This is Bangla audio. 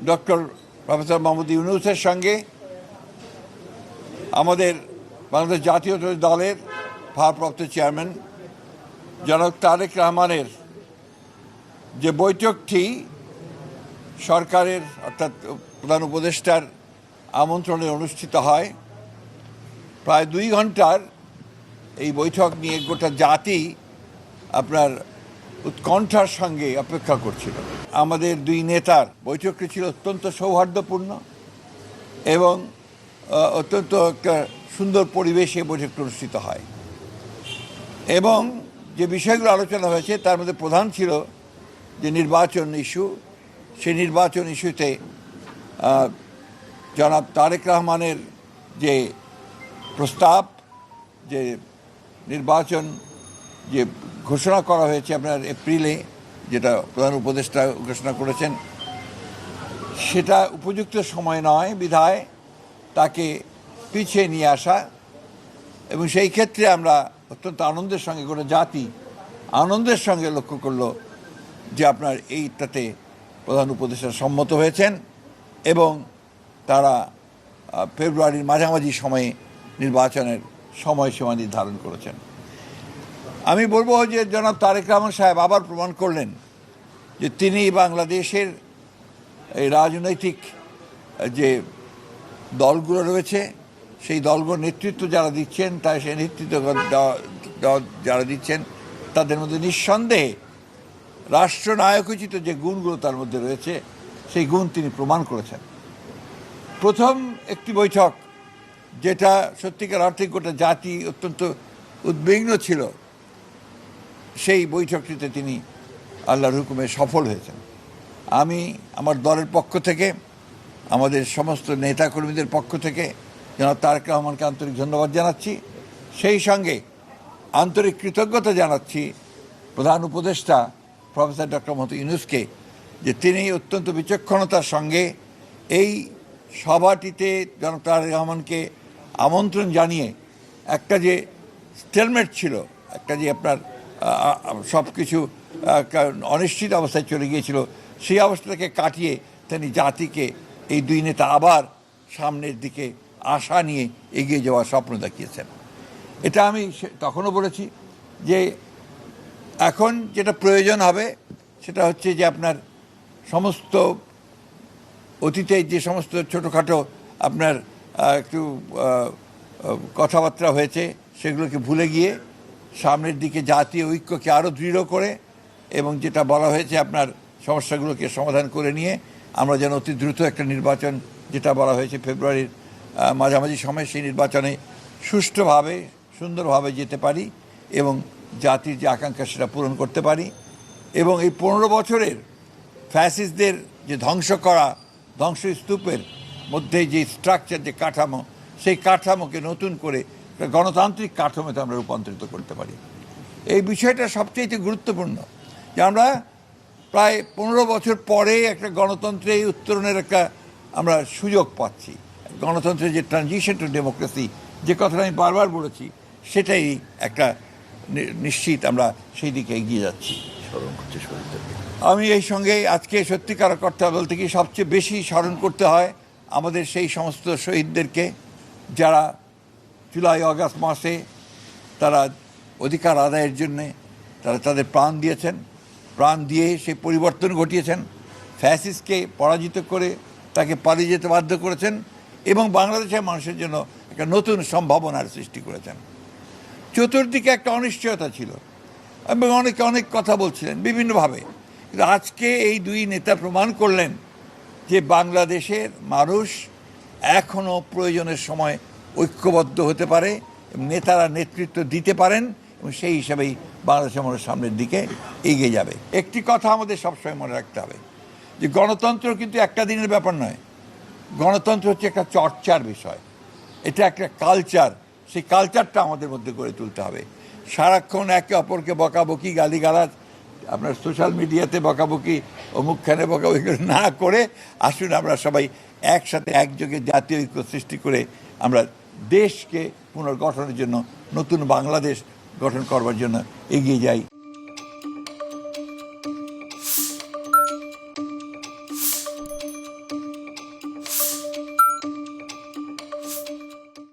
ডক্টর প্রফেসর মোহাম্মদ ইউনূসের সঙ্গে আমাদের বাংলাদেশ জাতীয়তাবাদী দলের ভারপ্রাপ্ত চেয়ারম্যান জনাব তারেক রহমানের যে বৈঠকটি সরকারের অর্থাৎ প্রধান উপদেষ্টার আমন্ত্রণে অনুষ্ঠিত হয়, প্রায় 2 ঘন্টার এই বৈঠক নিয়ে গোটা জাতি আপনার উৎকণ্ঠার সঙ্গে অপেক্ষা করছিল। আমাদের 2 নেতার বৈঠকটি ছিল অত্যন্ত সৌহার্দ্যপূর্ণ এবং অত্যন্ত একটা সুন্দর পরিবেশে বৈঠকটি অনুষ্ঠিত হয় এবং যে বিষয়গুলো আলোচনা হয়েছে তার মধ্যে প্রধান ছিল যে নির্বাচন ইস্যু। সেই নির্বাচন ইস্যুতে জনাব তারেক রহমানের যে প্রস্তাব, যে নির্বাচন যে ঘোষণা করা হয়েছে আপনার এপ্রিলে, যেটা প্রধান উপদেষ্টা ঘোষণা করেছেন, সেটা উপযুক্ত সময় নয় বিধায় তাকে পিছিয়ে নিয়ে আসা। এবং সেই ক্ষেত্রে আমরা অত্যন্ত আনন্দের সঙ্গে গোটা জাতি আনন্দের সঙ্গে লক্ষ্য করলো যে আপনার এইটাতে প্রধান উপদেষ্টা সম্মত হয়েছেন এবং তারা ফেব্রুয়ারির মাঝামাঝি সময়ে নির্বাচনের সময়সীমা নির্ধারণ করেছেন। আমি বলবো যে জনাব তারেক রহমান সাহেব আবার প্রমাণ করলেন যে তিনি বাংলাদেশের এই রাজনৈতিক যে দলগুলো রয়েছে সেই দলগুলোর নেতৃত্ব যারা দিচ্ছেন, তাই সেই নেতৃত্ব যারা দিচ্ছেন তাদের মধ্যে নিঃসন্দেহে রাষ্ট্রনায়কোচিত যে গুণগুলো তার মধ্যে রয়েছে সেই গুণ তিনি প্রমাণ করেছেন। প্রথম একটি বৈঠক যেটা সত্যিকার অর্থে গোটা জাতি অত্যন্ত উদ্বিগ্ন ছিল, সেই বৈঠকটিতে তিনি আল্লাহর হুকুমে সফল হয়েছেন। আমি আমার দলের পক্ষ থেকে, আমাদের সমস্ত নেতাকর্মীদের পক্ষ থেকে জনাব তারেক রহমানকে আন্তরিক ধন্যবাদ জানাচ্ছি। সেই সঙ্গে আন্তরিক কৃতজ্ঞতা জানাচ্ছি প্রধান উপদেষ্টা প্রফেসর ডক্টর মোহাম্মদ ইউনূসকে, যে তিনি অত্যন্ত বিচক্ষণতার সঙ্গে এই সভাটিতে জনাব তারেক রহমানকে আমন্ত্রণ জানিয়ে একটা যে স্টেলমেট ছিল, একটা যে আপনার সব কিছু অনিশ্চিত অবস্থায় চলে গিয়েছিল, সেই অবস্থাটাকে কাটিয়ে তিনি জাতিকে এই 2 নেতা আবার সামনের দিকে আশা নিয়ে এগিয়ে যাওয়ার স্বপ্ন দেখিয়েছেন। এটা আমি তখনও বলেছি যে এখন যেটা প্রয়োজন হবে সেটা হচ্ছে যে আপনার সমস্ত অতীতে যে সমস্ত ছোটোখাটো আপনার একটু কথাবার্তা হয়েছে সেগুলোকে ভুলে গিয়ে সামনের দিকে জাতীয় ঐক্যকে আরও দৃঢ় করে এবং যেটা বলা হয়েছে আপনার সমস্যাগুলোকে সমাধান করে নিয়ে আমরা যেন অতি দ্রুত একটা নির্বাচন, যেটা বলা হয়েছে ফেব্রুয়ারির মাঝামাঝি সময়, সেই নির্বাচনে সুষ্ঠুভাবে সুন্দরভাবে যেতে পারি এবং জাতির যে আকাঙ্ক্ষা সেটা পূরণ করতে পারি এবং এই 15 বছরের ফ্যাসিস্টদের যে ধ্বংসস্তূপের মধ্যে যে স্ট্রাকচার, যে কাঠামো, সেই কাঠামোকে নতুন করে গণতান্ত্রিক কাঠামোতে আমরা রূপান্তরিত করতে পারি। এই বিষয়টা সবচেয়ে গুরুত্বপূর্ণ যে আমরা প্রায় 15 বছর পরে একটা গণতন্ত্রে উত্তরণের একটা আমরা সুযোগ পাচ্ছি। গণতন্ত্রের যে ট্রানজিশন টু ডেমোক্রেসি, যে কথাটা আমি বারবার বলেছি, সেটাই একটা নিশ্চিত আমরা সেই দিকে এগিয়ে যাচ্ছি। আমি এই সঙ্গে আজকে সত্যিকার কথা বলতে কি সবচেয়ে বেশি স্মরণ করতে হয় আমাদের সেই সমস্ত শহীদদেরকে যারা জুলাই আগস্ট মাসে তারা অধিকার আদায়ের জন্যে তারা তাদের প্রাণ দিয়েছেন, প্রাণ দিয়ে সেই পরিবর্তন ঘটিয়েছেন, ফ্যাসিস্টকে পরাজিত করে তাকে পালিয়ে যেতে বাধ্য করেছেন এবং বাংলাদেশের মানুষের জন্য একটা নতুন সম্ভাবনার সৃষ্টি করেছেন। চতুর্দিকে একটা অনিশ্চয়তা ছিল এবং অনেকে অনেক কথা বলছিলেন বিভিন্নভাবে, কিন্তু আজকে এই 2 নেতা প্রমাণ করলেন যে বাংলাদেশের মানুষ এখনও প্রয়োজনের সময় ঐক্যবদ্ধ হতে পারে, নেতারা নেতৃত্ব দিতে পারেন এবং সেই হিসাবেই বাংলাদেশের মানুষ সামনের দিকে এগিয়ে যাবে। একটি কথা আমাদের সবসময় মনে রাখতে হবে যে গণতন্ত্র কিন্তু একটা দিনের ব্যাপার নয়। গণতন্ত্র হচ্ছে একটা চর্চার বিষয়, এটা একটা কালচার। সেই কালচারটা আমাদের মধ্যে গড়ে তুলতে হবে। সারাক্ষণ একে অপরকে বকাবকি, গালিগালাজ, আপনার সোশ্যাল মিডিয়াতে বকাবকি, অমুকখানে বকাবকি না করে আসুন আমরা সবাই একসাথে একযোগে জাতীয় ঐক্য সৃষ্টি করে আমরা দেশকে পুনর্গঠনের জন্য, নতুন বাংলাদেশ গঠন করবার জন্য এগিয়ে যাই।